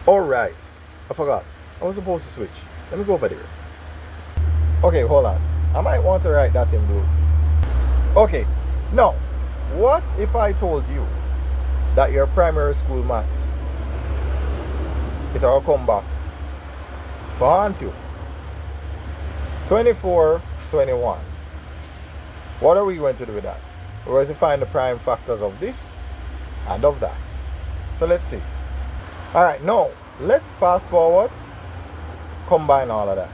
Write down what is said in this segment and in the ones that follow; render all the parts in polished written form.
Alright, I forgot. I was supposed to switch. Let me go over there. Okay, hold on. I might want to write that in blue. Okay, now, what if I told you that your primary school maths, it all come back for haunt you? 24, 21. What are we going to do with that? We're going to find the prime factors of this and of that. So let's see. Alright, now let's fast forward, combine all of that.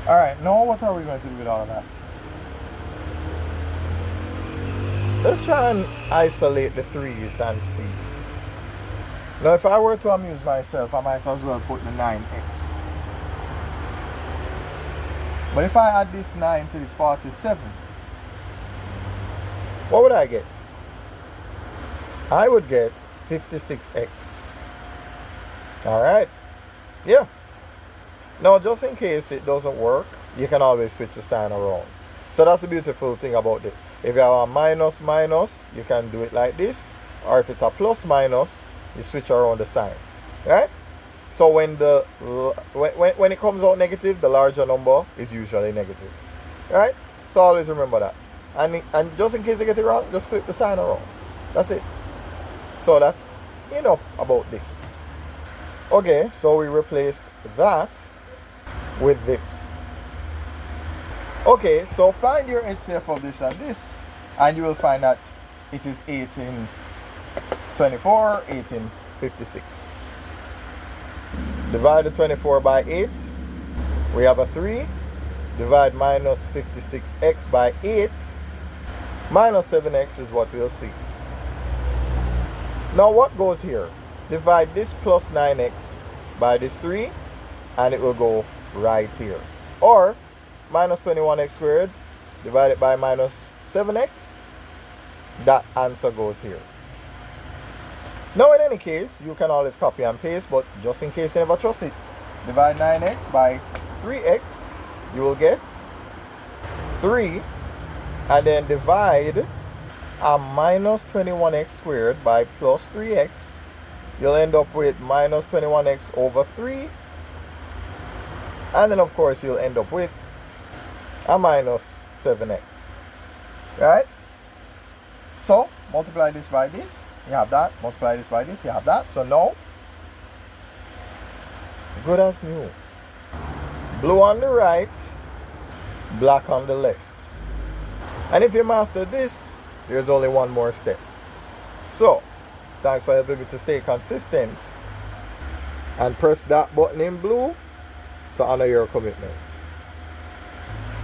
Alright, now what are we going to do with all of that? Let's try and isolate the threes and see. Now if I were to amuse myself, I might as well put the 9x. But if I add this 9 to this 47, what would I get? I would get 56x. Alright. Yeah. Now just in case it doesn't work, you can always switch the sign around. So that's the beautiful thing about this. If you have a minus minus, you can do it like this. Or if it's a plus minus, you switch around the sign. Right? So when when it comes out negative, the larger number is usually negative. Right? So always remember that. And just in case you get it wrong, just flip the sign around. That's it. So that's enough about this. Okay, so we replaced that with this. Okay, so find your HCF of this and this, and you will find that it is 1824, 1856. Divide the 24 by 8, we have a 3. Divide minus 56x by 8, minus 7x is what we'll see. Now what goes here? Divide this plus 9x by this 3, and it will go right here. Or minus 21x squared divided by minus 7x, that answer goes here. Now in any case, you can always copy and paste, but just in case you never trust it, divide 9x by 3x, you will get 3, and then divide a minus 21x squared by plus 3x, you'll end up with minus 21x over 3, and then of course you'll end up with a minus 7x. Right? So multiply this by this, you have that. Multiply this by this, you have that. So now, good as new. Blue on the right, black on the left. And if you master this, there's only one more step. So thanks for helping me to stay consistent, and press that button in blue to honor your commitments.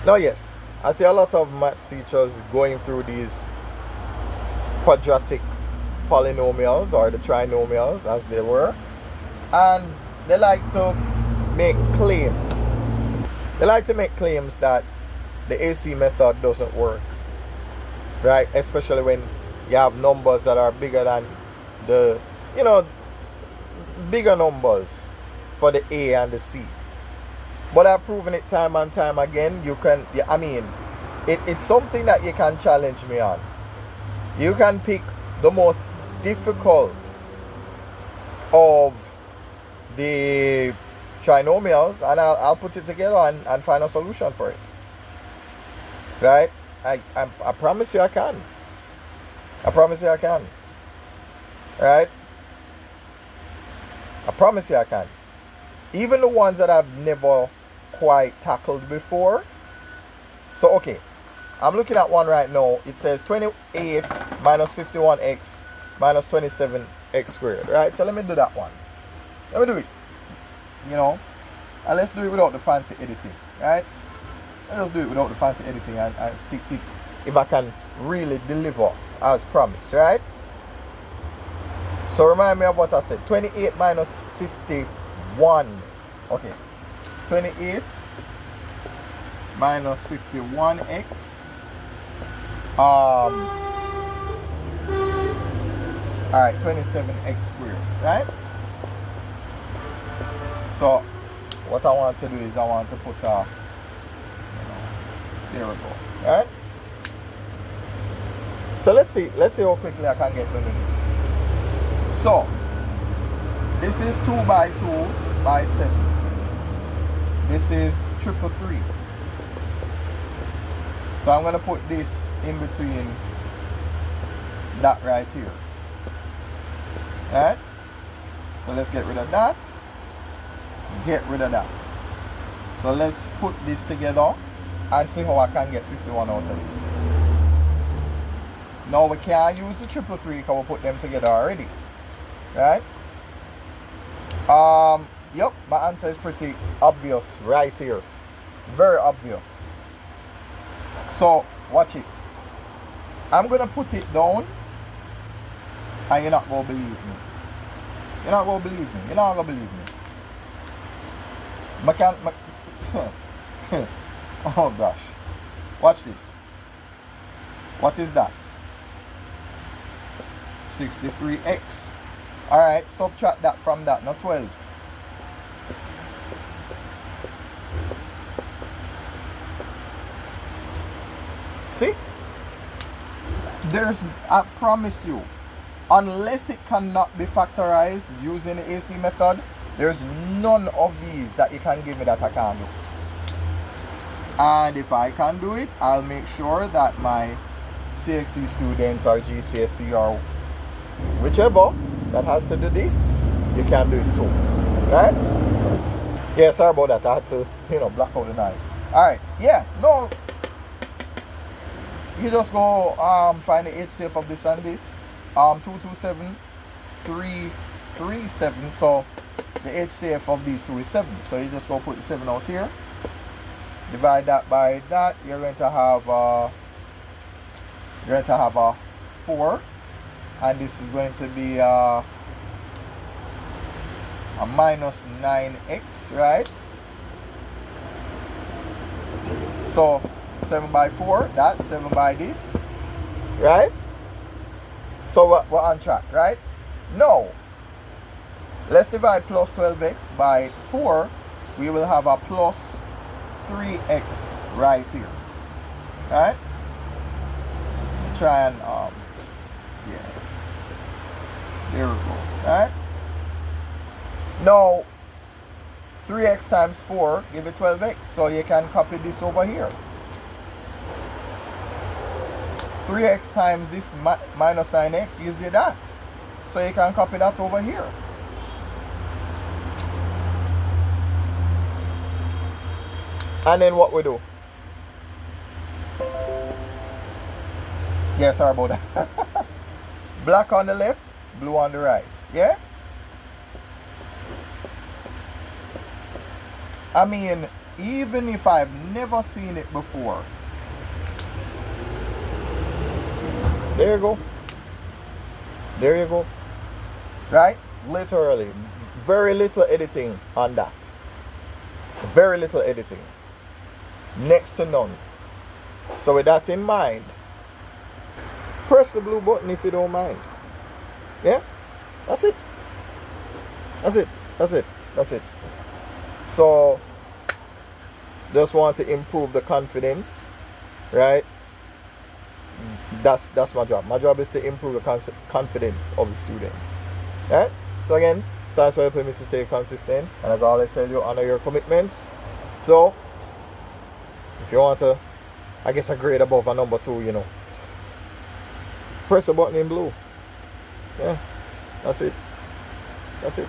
Now yes, I see a lot of maths teachers going through these quadratic polynomials, or the trinomials as they were, and they like to make claims. They like to make claims that the AC method doesn't work, right? Especially when you have numbers that are bigger than the, bigger numbers for the A and the C. But I've proven it time and time again. It's something that you can challenge me on. You can pick the most difficult of the trinomials, and I'll put it together and find a solution for it. Right? I promise you I can. I promise you I can. Right? I promise you I can. Even the ones that I've never quite tackled before. So okay, I'm looking at one right now. It says 28 minus 51x minus 27x squared. Right? So let me do that one. Let me do it. And let's do it without the fancy editing. Right? Let's do it without the fancy editing and see if I can really deliver as promised. Right? So remind me of what I said. 28 minus 51. Okay. 28 minus 51x. Alright, 27x squared. Right? So what I want to do is I want to put there we go. Right? So let's see how quickly I can get rid of this. So This is 2 by 2 by 7. This is 333. So I'm going to put this in between that right here. Alright? So let's get rid of that. Get rid of that. So let's put this together and see how I can get 51 out of this. Now we can't use the 333 because we put them together already. Right? Yep, my answer is pretty obvious right here. Very obvious. So watch it. I'm gonna put it down and you're not gonna believe me. You're not gonna believe me. You're not gonna believe me. Oh gosh. Watch this. What is that? 63x. Alright, subtract that from that, not 12. See? I promise you, unless it cannot be factorized using the AC method, there's none of these that you can give me that I can't do. And if I can do it, I'll make sure that my CXC students or GCSE or whichever that has to do this, you can do it too. Right? Yeah, sorry about that. I had to, block out the noise. Alright, yeah, no. You just go find the HCF of this and this. 227,337. So the HCF of these two is 7. So you just go put the 7 out here. Divide that by that. You're going to have a 4. And this is going to be a minus 9x, right? So 7 by 4, that's 7 by this, right? So we're on track, right? No. Let's divide plus 12x by 4. We will have a plus 3x right here, right? Try and yeah, there we go, right? Now 3x times 4 give it 12x, so you can copy this over here. 3x times this minus 9x gives you that, so you can copy that over here. And then what we do? Yeah, sorry about that. Black on the left, blue on the right. Yeah? I mean, even if I've never seen it before. There you go. There you go. Right? Literally. Very little editing on that. Very little editing. Next to none. So with that in mind, press the blue button if you don't mind. Yeah? That's it. That's it. That's it. That's it. So just want to improve the confidence, right? That's my job. My job is to improve the confidence of the students. Right? So again, thanks for helping me to stay consistent. And as I always tell you, honor your commitments. So if you want to, I guess, a grade above a number 2, press the button in blue. Yeah, that's it. That's it.